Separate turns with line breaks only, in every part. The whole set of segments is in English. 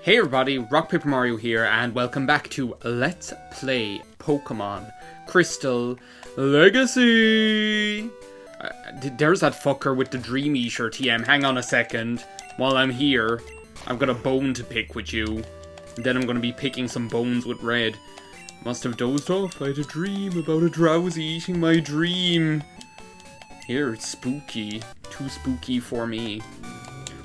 Hey everybody, RockPaperMario here, and welcome back to Let's Play Pokemon Crystal Legacy! There's that fucker with the Dream Eater, TM. Hang on a second. While I'm here, I've got a bone to pick with you. And then I'm going to be picking some bones with Red. Must have dozed off. I had a dream about a drowsy eating my dream. Here, it's spooky. Too spooky for me.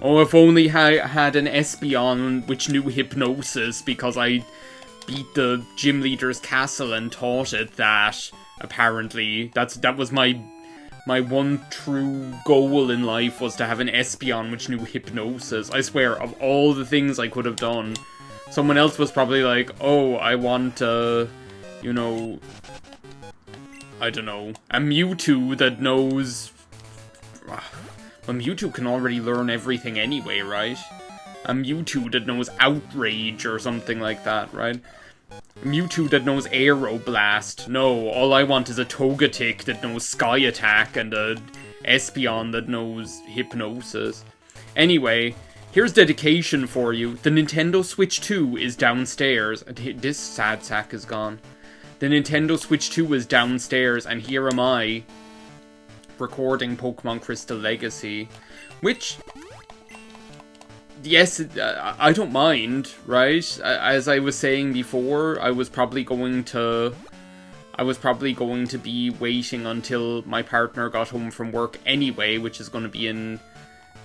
Oh, if only I had an Espeon which knew Hypnosis, because I beat the gym leader's castle and taught it that, apparently. That was my one true goal in life, was to have an Espeon which knew Hypnosis. I swear, of all the things I could have done, someone else was probably like, oh, I want, you know, I don't know, a Mewtwo that knows... Well, Mewtwo can already learn everything anyway, right? A Mewtwo that knows Outrage or something like that, right? A Mewtwo that knows Aeroblast. No, all I want is a Togetic that knows Sky Attack and a Espeon that knows Hypnosis. Anyway, here's dedication for you. The Nintendo Switch 2 is downstairs. This sad sack is gone. The Nintendo Switch 2 is downstairs, and here am I, recording Pokemon Crystal Legacy, which, yes, I don't mind, right? As I was saying before, I was probably going to be waiting until my partner got home from work anyway, which is going to be in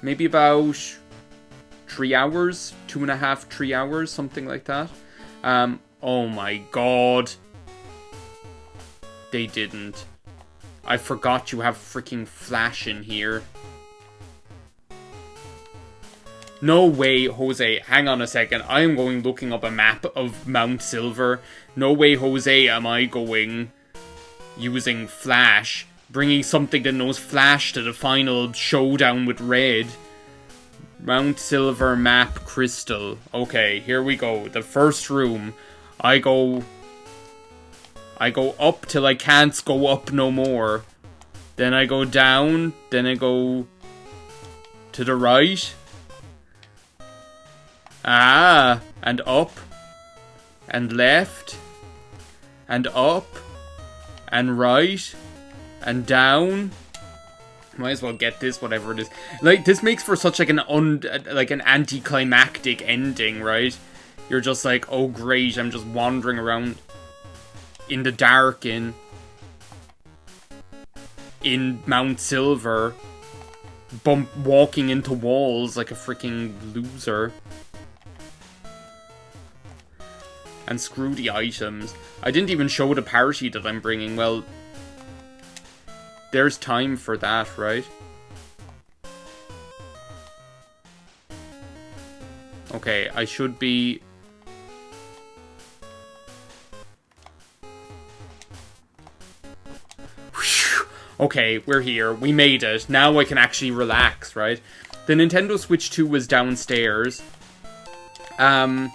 maybe about 3 hours, 2.5, 3 hours, something like that. Oh my god. They didn't. I forgot you have freaking Flash in here. No way, Jose. Hang on a second. I am going looking up a map of Mount Silver. No way, Jose, am I going using Flash. Bringing something that knows Flash to the final showdown with Red. Mount Silver map Crystal. Okay, here we go. The first room. I go up till I can't go up no more. Then I go down. Then I go to the right. Ah, and up. And left. And up. And right. And down. Might as well get this, whatever it is. Like, this makes for such like an anticlimactic ending, right? You're just like, oh great, I'm just wandering around in the dark in Mount Silver, walking into walls like a freaking loser. And screw the items. I didn't even show the party that I'm bringing. Well, there's time for that, right? Okay, I should be... Okay, we're here. We made it. Now I can actually relax, right? The Nintendo Switch 2 was downstairs. I'm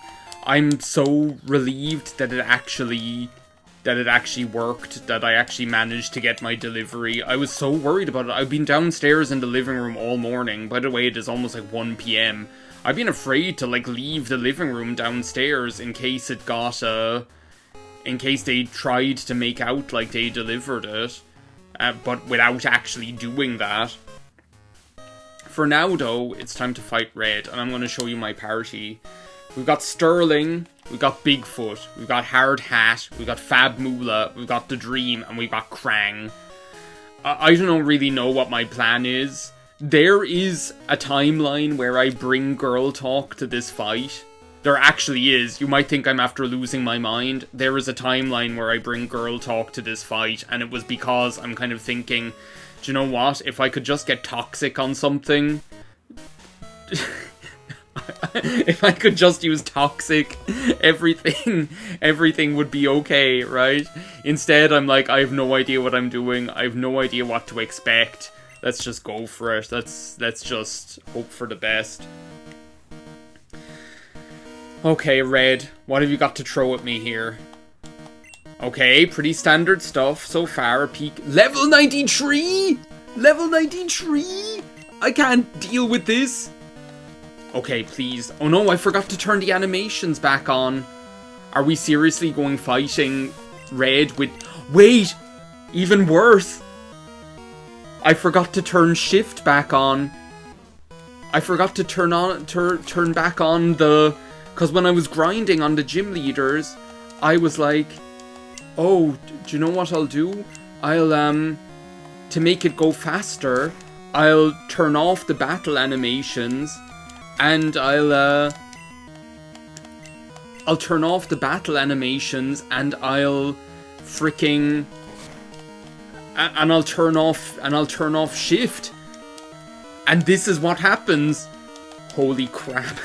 so relieved that it actually worked, that I actually managed to get my delivery. I was so worried about it. I've been downstairs in the living room all morning. By the way, it is almost like 1 PM. I've been afraid to, like, leave the living room downstairs in case it got, in case they tried to make out like they delivered it. But without actually doing that. For now, though, it's time to fight Red, and I'm going to show you my party. We've got Sterling, we've got Bigfoot, we've got Hard Hat, we've got Fab Moolah, we've got The Dream, and we've got Krang. I don't really know what my plan is. There is a timeline where I bring Girl Talk to this fight. There actually is. You might think I'm after losing my mind. There is a timeline where I bring Girl Talk to this fight, and it was because I'm kind of thinking, do you know what? If I could just get toxic on something... if I could just use toxic, everything would be okay, right? Instead, I'm like, I have no idea what I'm doing. I have no idea what to expect. Let's just go for it. Let's just hope for the best. Okay, Red, what have you got to throw at me here? Okay, pretty standard stuff so far. A peak. Level 93? Level 93? I can't deal with this. Okay, please. Oh no, I forgot to turn the animations back on. Are we seriously going fighting Red with... Wait! Even worse! I forgot to turn Shift back on. I forgot to turn back on the... Because when I was grinding on the gym leaders, I was like, oh, do you know what I'll do? I'll, to make it go faster, I'll turn off the battle animations, and I'll turn off the battle animations, and I'll freaking... And I'll turn off Shift. And this is what happens. Holy crap.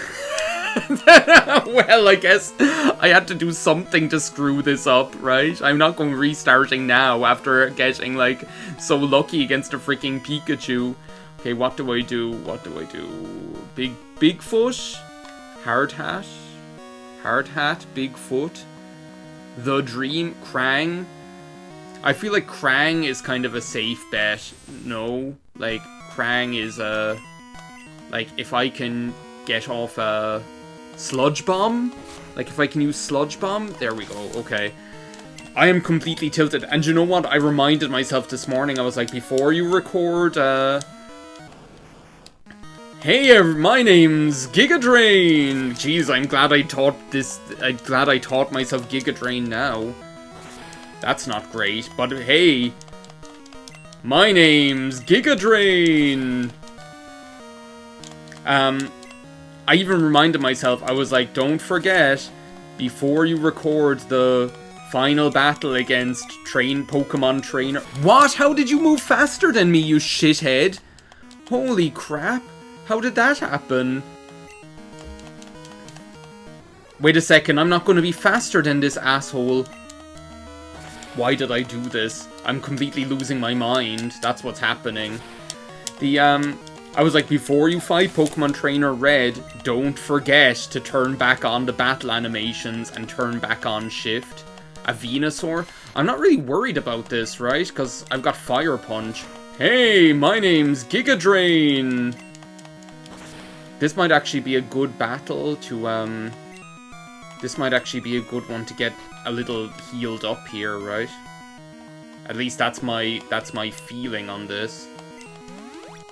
Well, I guess I had to do something to screw this up, right? I'm not going restarting now after getting, like, so lucky against a freaking Pikachu. Okay, what do I do? What do I do? Bigfoot? Hard Hat? Hard Hat? Bigfoot? The Dream? Krang? I feel like Krang is kind of a safe bet. No? Like, Krang is a... Like, if I can get off a Sludge Bomb? Like, if I can use Sludge Bomb? There we go, okay. I am completely tilted. And you know what? I reminded myself this morning, I was like, before you record, Hey, my name's Giga Drain! Jeez, I'm glad I taught myself Giga Drain now. That's not great, but hey! My name's Giga Drain! I even reminded myself, I was like, don't forget, before you record the final battle against Pokemon Trainer... What? How did you move faster than me, you shithead? Holy crap. How did that happen? Wait a second, I'm not going to be faster than this asshole. Why did I do this? I'm completely losing my mind. That's what's happening. I was like, before you fight Pokemon Trainer Red, don't forget to turn back on the battle animations and turn back on Shift. A Venusaur? I'm not really worried about this, right? Because I've got Fire Punch. Hey, my name's Giga Drain! This might actually be a good battle to, This might actually be a good one to get a little healed up here, right? At least that's my feeling on this.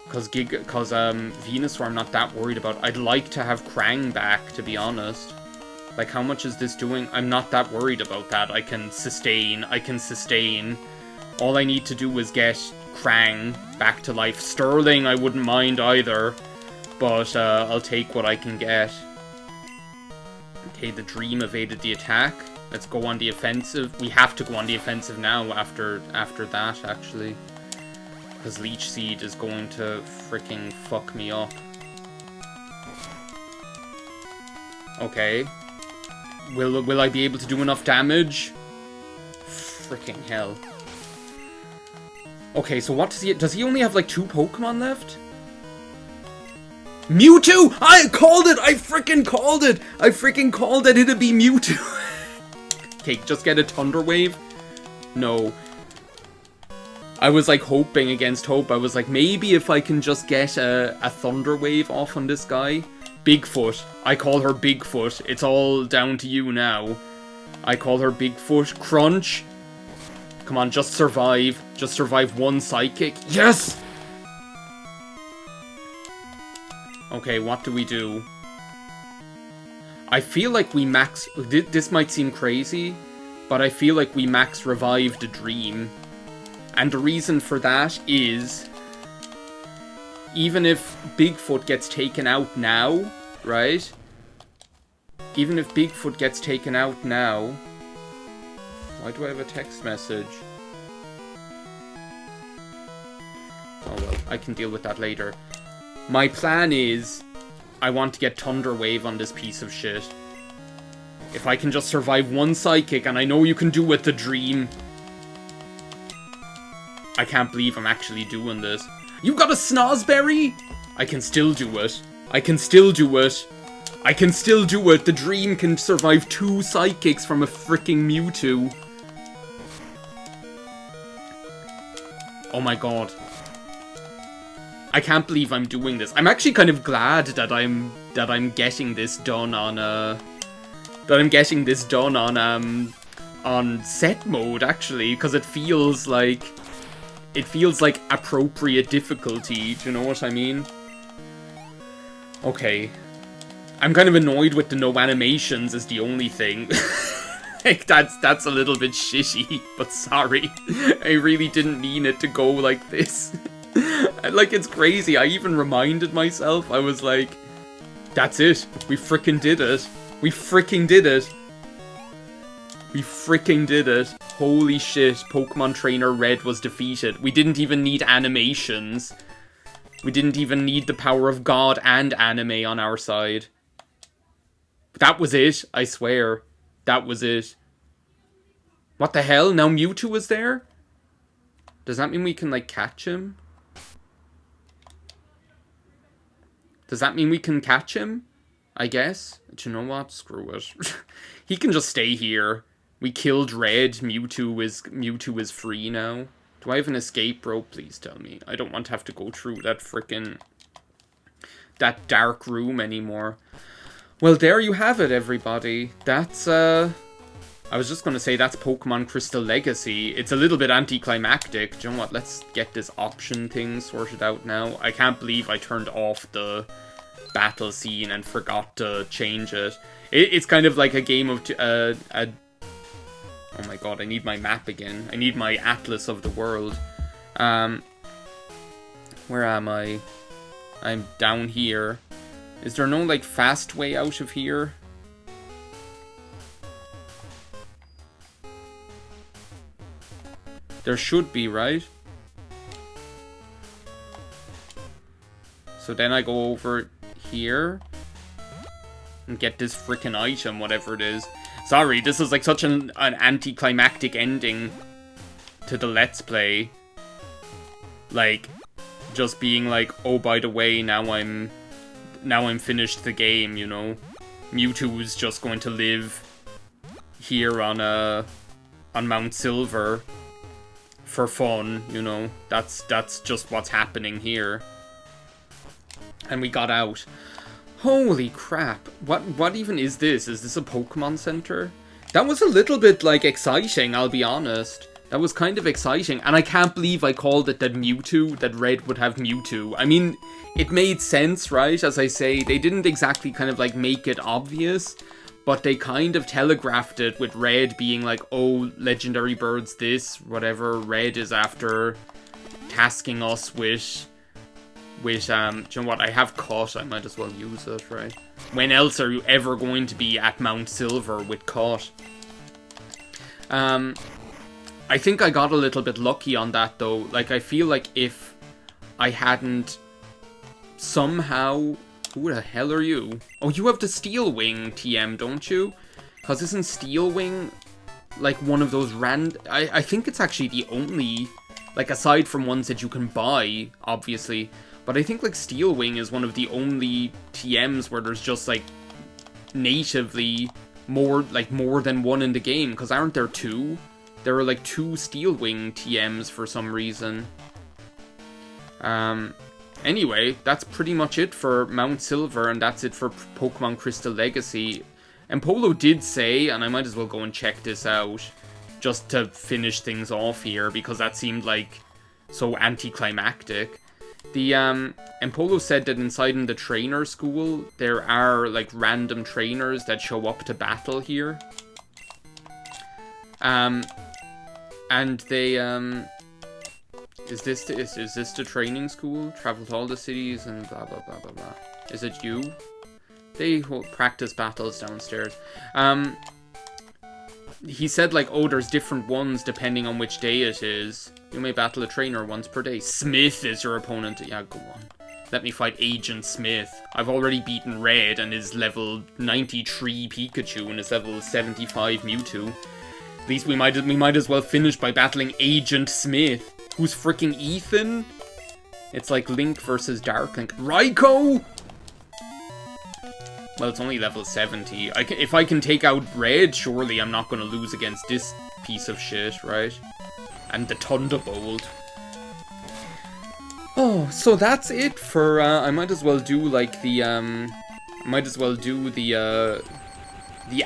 Because Venusaur I'm not that worried about. I'd like to have Krang back, to be honest. Like, how much is this doing? I'm not that worried about that. I can sustain. All I need to do is get Krang back to life. Sterling I wouldn't mind either. But I'll take what I can get. Okay, the Dream evaded the attack. Let's go on the offensive. We have to go on the offensive now after that, actually. Because Leech Seed is going to freaking fuck me up. Okay. Will I be able to do enough damage? Freaking hell. Okay, so what does he only have like 2 Pokemon left? Mewtwo! I called it! I freaking called it! I freaking called it! It'd be Mewtwo! Okay, just get a Thunder Wave? No. I was like hoping against hope. I was like, maybe if I can just get a Thunder Wave off on this guy. Bigfoot. I call her Bigfoot. It's all down to you now. I call her Bigfoot. Crunch. Come on, just survive. Just survive 1 Psychic. Yes! Okay, what do we do? I feel like we max... This might seem crazy, but I feel like we max revived a Dream. And the reason for that is... Even if Bigfoot gets taken out now, right? Even if Bigfoot gets taken out now... Why do I have a text message? Oh well, I can deal with that later. My plan is, I want to get Thunder Wave on this piece of shit. If I can just survive 1 Psychic, and I know you can do it, the Dream. I can't believe I'm actually doing this. You got a Snosberry? I can still do it. I can still do it. I can still do it. The Dream can survive 2 Psychics from a freaking Mewtwo. Oh my god. I can't believe I'm doing this. I'm actually kind of glad that I'm getting this done on on set mode, actually, because it feels like appropriate difficulty. Do you know what I mean? Okay. I'm kind of annoyed with the no animations is the only thing. Like, that's a little bit shitty, but sorry. I really didn't mean it to go like this. Like, it's crazy. I even reminded myself. I was like, that's it. We frickin' did it. We fricking did it. We fricking did it. Holy shit. Pokemon Trainer Red was defeated. We didn't even need animations. We didn't even need the power of God and anime on our side. That was it, I swear. That was it. What the hell? Now Mewtwo is there? Does that mean we can, like, catch him? Does that mean we can catch him? I guess. Do you know what? Screw it. He can just stay here. We killed Red. Mewtwo is free now. Do I have an escape rope? Please tell me. I don't want to have to go through that frickin' that dark room anymore. Well, there you have it, everybody. That's, I was just gonna say that's Pokemon Crystal Legacy. It's a little bit anticlimactic. Do you know what? Let's get this option thing sorted out now. I can't believe I turned off the battle scene and forgot to change it. It's kind of like a game of... Oh my god, I need my map again. I need my Atlas of the World. Where am I? I'm down here. Is there no, like, fast way out of here? There should be, right? So then I go over here and get this frickin' item, whatever it is. Sorry, this is like such an anticlimactic ending to the Let's Play. Like, just being like, oh, by the way, now I'm finished the game, you know. Mewtwo's just going to live here on Mount Silver for fun, you know. That's just what's happening here. And we got out. Holy crap. What even is this? Is this a Pokemon Center? That was a little bit, like, exciting, I'll be honest. That was kind of exciting. And I can't believe I called it that Red would have Mewtwo. I mean, it made sense, right? As I say, they didn't exactly kind of, like, make it obvious. But they kind of telegraphed it with Red being like, oh, legendary birds this, whatever. Red is after tasking us with do you know what, I have Cut, I might as well use it, right? When else are you ever going to be at Mount Silver with Cut? I think I got a little bit lucky on that, though. Like, I feel like if I hadn't somehow... Who the hell are you? Oh, you have the Steel Wing, TM, don't you? Because isn't Steel Wing, like, one of those I think it's actually the only... Like, aside from ones that you can buy, obviously... But I think, like, Steel Wing is one of the only TMs where there's just, like, natively more than one in the game. Because aren't there two? There are, like, 2 Steel Wing TMs for some reason. Anyway, that's pretty much it for Mount Silver, and that's it for Pokemon Crystal Legacy. And Polo did say, and I might as well go and check this out, just to finish things off here, because that seemed, like, so anticlimactic. And Polo said that inside in the trainer school, there are, like, random trainers that show up to battle here. And they, Is this the training school? Travel to all the cities and blah blah blah blah blah. Is it you? They practice battles downstairs. He said, like, oh, there's different ones depending on which day it is. You may battle a trainer once per day. Smith is your opponent. Yeah, go on. Let me fight Agent Smith. I've already beaten Red and his level 93 Pikachu and his level 75 Mewtwo. At least we might as well finish by battling Agent Smith. Who's freaking Ethan? It's like Link versus Dark Link. Raikou! Well, it's only level 70. If I can take out Red, surely I'm not going to lose against this piece of shit, right? And the Thunderbolt. Oh, so that's it for, I might as well do, like, the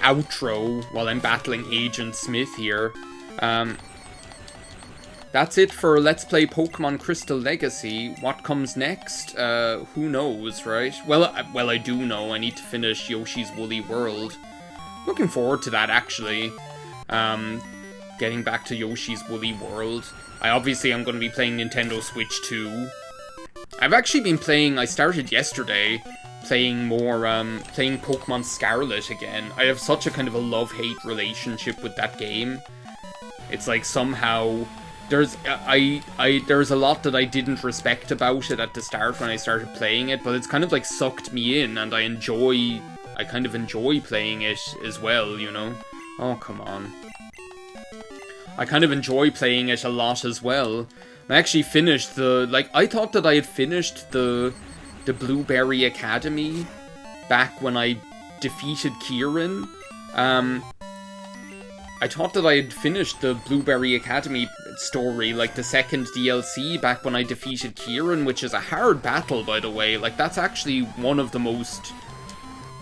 outro while I'm battling Agent Smith here. That's it for Let's Play Pokemon Crystal Legacy. What comes next? Who knows, right? Well, I do know. I need to finish Yoshi's Woolly World. Looking forward to that, actually. Getting back to Yoshi's Woolly World. I obviously am going to be playing Nintendo Switch 2. I've actually been playing, I started yesterday, playing more, playing Pokemon Scarlet again. I have such a kind of a love-hate relationship with that game. It's like somehow, there's a lot that I didn't respect about it at the start when I started playing it, but it's kind of like sucked me in, and I kind of enjoy playing it as well, you know? Oh, come on. I kind of enjoy playing it a lot as well. I actually finished I thought that I had finished the Blueberry Academy back when I defeated Kieran. I thought that I had finished the Blueberry Academy story, like the second DLC, back when I defeated Kieran, which is a hard battle, by the way. Like, that's actually one of the most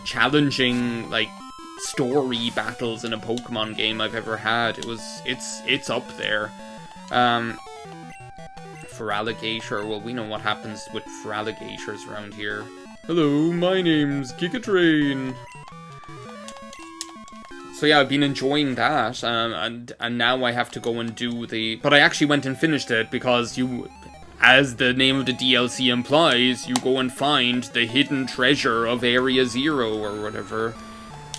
challenging, like, story battles in a Pokemon game I've ever had. It's up there. Feraligatr, well, we know what happens with Feraligatrs around here. Hello, my name's Gigatrain. So yeah, I've been enjoying that, and now I have to go and do but I actually went and finished it, because as the name of the DLC implies, you go and find the hidden treasure of Area Zero, or whatever.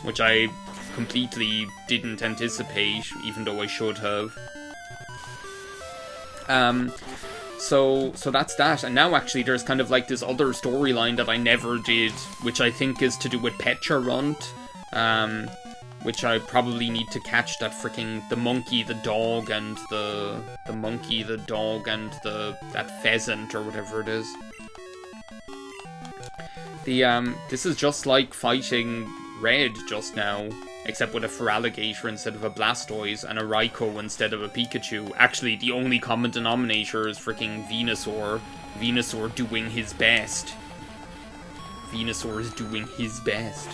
Which I completely didn't anticipate, even though I should have. So that's that. And now actually there's kind of like this other storyline that I never did, which I think is to do with Pecharunt. Which I probably need to catch that freaking, the monkey, the dog, and the monkey, the dog, and that pheasant, or whatever it is. This is just like fighting Red just now, except with a Feraligatr instead of a Blastoise, and a Raikou instead of a Pikachu. Actually, the only common denominator is freaking Venusaur. Venusaur doing his best. Venusaur is doing his best.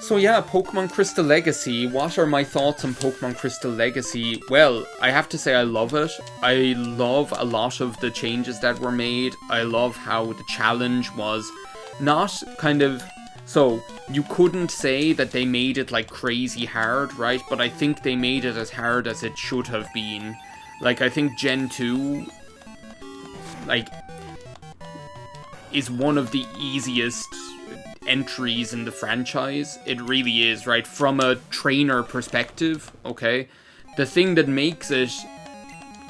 So yeah, Pokemon Crystal Legacy. What are my thoughts on Pokemon Crystal Legacy? Well, I have to say I love it. I love a lot of the changes that were made. I love how the challenge was not kind of... So, you couldn't say that they made it, like, crazy hard, right? But I think they made it as hard as it should have been. Like, I think Gen 2, like, is one of the easiest entries in the franchise. It really is, right? From a trainer perspective, okay? The thing that makes it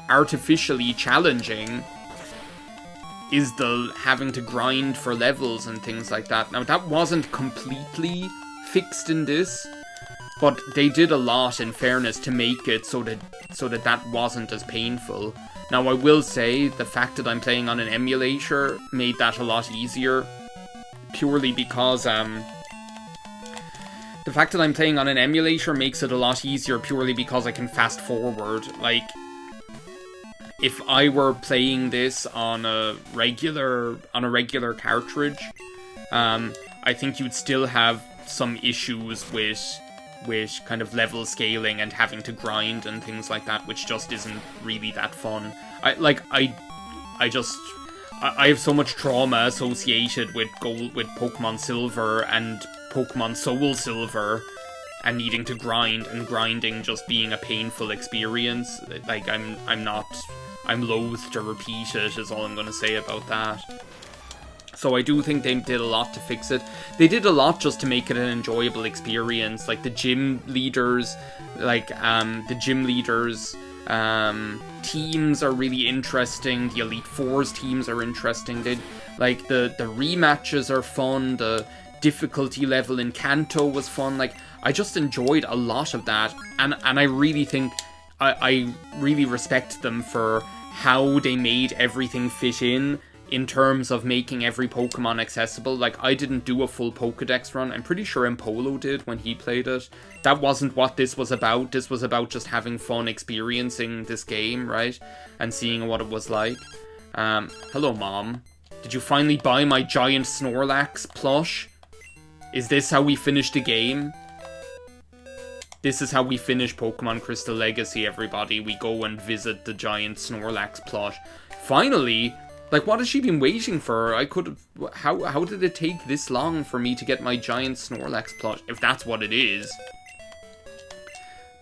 artificially challenging is the having to grind for levels and things like that. Now, that wasn't completely fixed in this, but they did a lot, in fairness, to make it so that wasn't as painful. Now, I will say, the fact that I'm playing on an emulator made that a lot easier, purely because, the fact that I'm playing on an emulator makes it a lot easier purely because I can fast forward. Like, if I were playing this on a regular cartridge, I think you'd still have some issues with kind of level scaling and having to grind and things like that, which just isn't really that fun. I have so much trauma associated with Pokemon Silver and Pokemon Soul Silver, and needing to grind, and grinding just being a painful experience. Like, I'm loath to repeat it, is all I'm going to say about that. So I do think they did a lot to fix it. They did a lot just to make it an enjoyable experience. Like, the gym leaders, teams are really interesting. The Elite Fours teams are interesting. The rematches are fun. The difficulty level in Kanto was fun. Like, I just enjoyed a lot of that, and I really think I really respect them for how they made everything fit in, in terms of making every Pokemon accessible. Like, I didn't do a full Pokedex run. I'm pretty sure Impolo did when he played it. That wasn't what this was about. This was about just having fun experiencing this game, right? And seeing what it was like. Hello, Mom. Did you finally buy my giant Snorlax plush? Is this how we finish the game? This is how we finish Pokemon Crystal Legacy, everybody. We go and visit the giant Snorlax plush. Finally! Like, what has she been waiting for? I could have... How did it take this long for me to get my giant Snorlax plush? If that's what it is.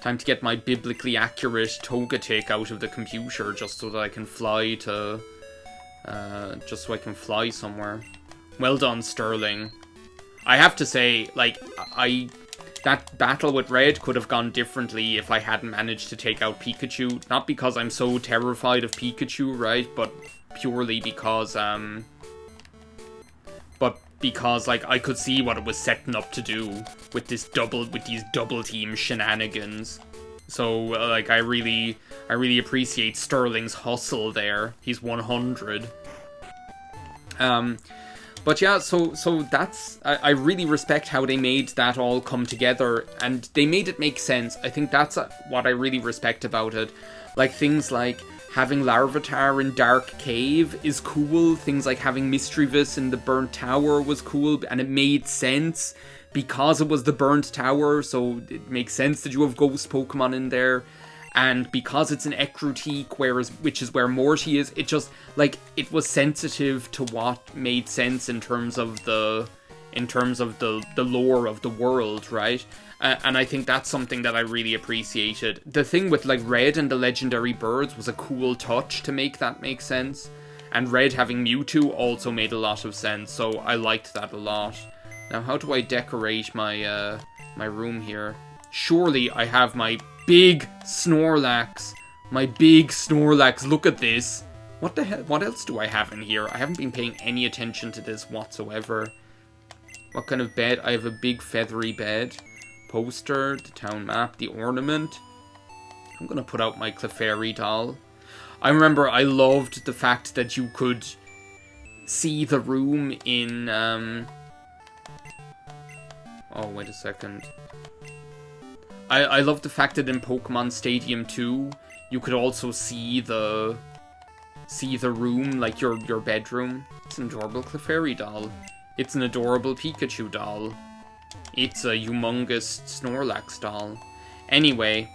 Time to get my biblically accurate Togetic out of the computer just so that I can fly to... just so I can fly somewhere. Well done, Sterling. I have to say, like, that battle with Red could have gone differently if I hadn't managed to take out Pikachu. Not because I'm so terrified of Pikachu, right? But purely because, like, I could see what it was setting up to do with these double team shenanigans. So, like, I really appreciate Sterling's hustle there. He's 100. But yeah, so that's... I really respect how they made that all come together, and they made it make sense. I think that's what I really respect about it. Like, things like having Larvitar in Dark Cave is cool. Things like having Mischievous in the Burnt Tower was cool, and it made sense because it was the Burnt Tower, so it makes sense that you have Ghost Pokemon in there. And because it's an Ecruteak, which is where Morty is, it just, like, it was sensitive to what made sense in terms of the lore of the world, right? And I think that's something that I really appreciated. The thing with, like, Red and the Legendary Birds was a cool touch to make that make sense. And Red having Mewtwo also made a lot of sense, so I liked that a lot. Now, how do I decorate my, my room here? Surely I have my big Snorlax. My big Snorlax. Look at this. What the hell? What else do I have in here? I haven't been paying any attention to this whatsoever. What kind of bed? I have a big feathery bed. Poster, the town map, the ornament. I'm gonna put out my Clefairy doll. I remember I loved the fact that you could see the room in, oh, wait a second. I love the fact that in Pokemon Stadium 2, you could also see the room, like your bedroom. It's an adorable Clefairy doll. It's an adorable Pikachu doll. It's a humongous Snorlax doll. Anyway,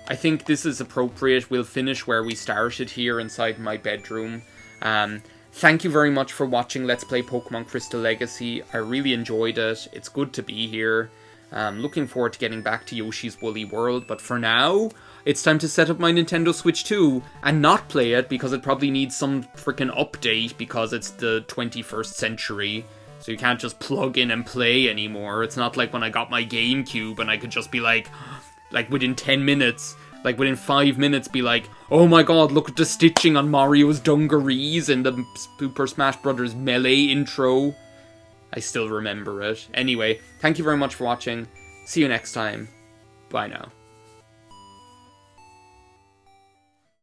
I think this is appropriate. We'll finish where we started here inside my bedroom. Thank you very much for watching Let's Play Pokemon Crystal Legacy. I really enjoyed it. It's good to be here. Looking forward to getting back to Yoshi's Woolly World, but for now, it's time to set up my Nintendo Switch 2 and not play it because it probably needs some freaking update because it's the 21st century. So you can't just plug in and play anymore. It's not like when I got my GameCube and I could just be like within 10 minutes, like within 5 minutes be like, oh my god, look at the stitching on Mario's dungarees in the Super Smash Bros. Melee intro. I still remember it. Anyway, thank you very much for watching. See you next time. Bye now.